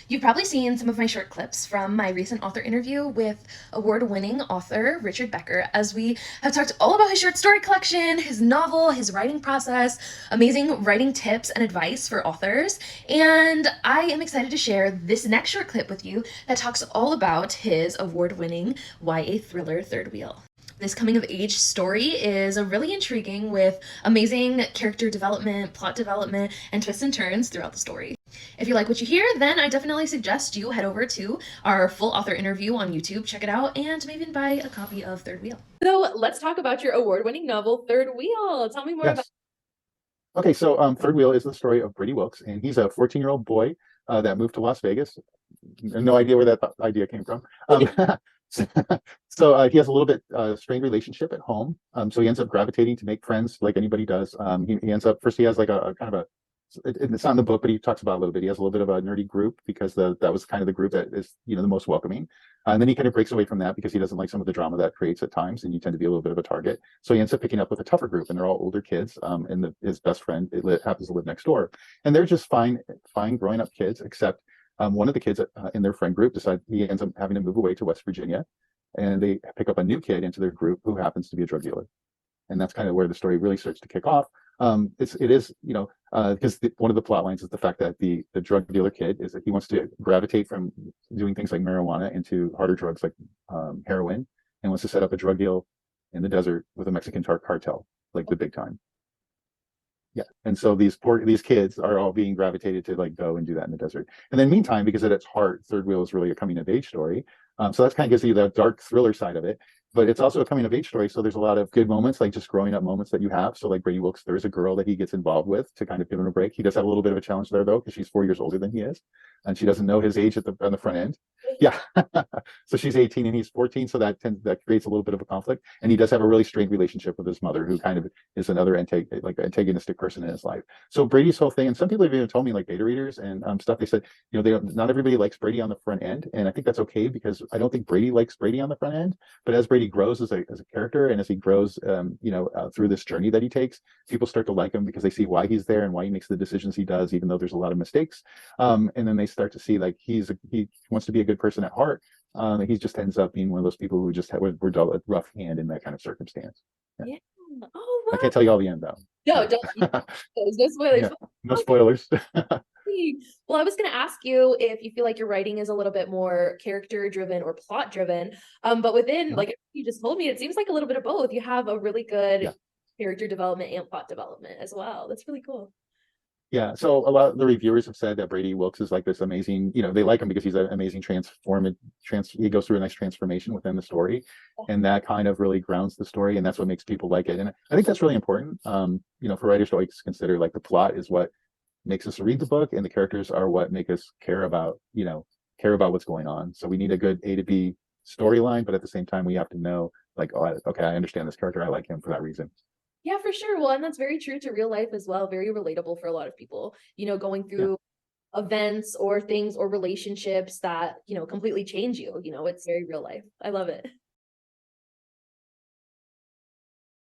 You've probably seen some of my short clips from my recent author interview with award-winning author Richard Becker, as we have talked all about his short story collection, his novel, his writing process, amazing writing tips and advice for authors. And I am excited to share this next short clip with you that talks all about his award-winning YA thriller Third Wheel. This coming of age story is a really intriguing with amazing character development, plot development, and twists and turns throughout the story. If you like what you hear, then I definitely suggest you head over to our full author interview on YouTube, check it out, and maybe even buy a copy of Third Wheel. So let's talk about your award-winning novel, Third Wheel. Tell me more about. Yes. Okay, so Third Wheel is the story of Brady Wilkes, and he's a 14-year-old boy that moved to Las Vegas. No idea where that idea came from. So, he has a little bit strained relationship at home. So he ends up gravitating to make friends like anybody does. He ends up first he has like a kind of a it's not in the book, but he talks about it a little bit. He has a little bit of a nerdy group because that was kind of the group that is the most welcoming. And then he kind of breaks away from that because he doesn't like some of the drama that creates at times, and you tend to be a little bit of a target. So he ends up picking up with a tougher group, and they're all older kids. And his best friend happens to live next door, and they're just fine growing up kids. Except one of the kids in their friend group decides he ends up having to move away to West Virginia, and they pick up a new kid into their group who happens to be a drug dealer, and that's kind of where the story really starts to kick off. It is because one of the plot lines is the fact that the drug dealer kid is that he wants to gravitate from doing things like marijuana into harder drugs like heroin, and wants to set up a drug deal in the desert with a Mexican cartel, like the big time. Yeah, and so these kids are all being gravitated to like go and do that in the desert. And then meantime, because at its heart, Third Wheel is really a coming of age story. So that's kind of gives you the dark thriller side of it. But it's also a coming of age story. So there's a lot of good moments, like just growing up moments that you have. So like Brady Wilkes, there's a girl that he gets involved with to kind of give him a break. He does have a little bit of a challenge there though, because she's 4 years older than he is, and she doesn't know his age on the front end. Yeah. So she's 18 and he's 14. So that creates a little bit of a conflict. And he does have a really strained relationship with his mother, who kind of is another antagonistic person in his life. So Brady's whole thing, and some people have even told me, like beta readers and stuff, they said, not everybody likes Brady on the front end. And I think that's okay, because I don't think Brady likes Brady on the front end. But as Brady grows as a character, and as he grows, through this journey that he takes, people start to like him because they see why he's there and why he makes the decisions he does, even though there's a lot of mistakes. And then they start to see like he wants to be a good person at heart. He just ends up being one of those people who just were dealt a rough hand in that kind of circumstance. Yeah. Yeah. Oh, I wow. can't tell you all the end though. No, don't. Yeah. There's no spoilers. Yeah. No spoilers. Okay. Well, I was going to ask you if you feel like your writing is a little bit more character driven or plot driven. But within, like you just told me, it seems like a little bit of both. You have a really good Yeah. character development and plot development as well. That's really cool. Yeah, so a lot of the reviewers have said that Brady Wilkes is like this amazing, they like him because he's an amazing he goes through a nice transformation within the story, and that kind of really grounds the story, and that's what makes people like it. And I think that's really important, for writers to always consider, like, the plot is what makes us read the book, and the characters are what make us care about what's going on. So we need a good A to B storyline, but at the same time, we have to know, like, oh, okay, I understand this character, I like him for that reason. Yeah, for sure. Well, and that's very true to real life as well. Very relatable for a lot of people, going Yeah. through events or things or relationships that, completely change you. It's very real life. I love it.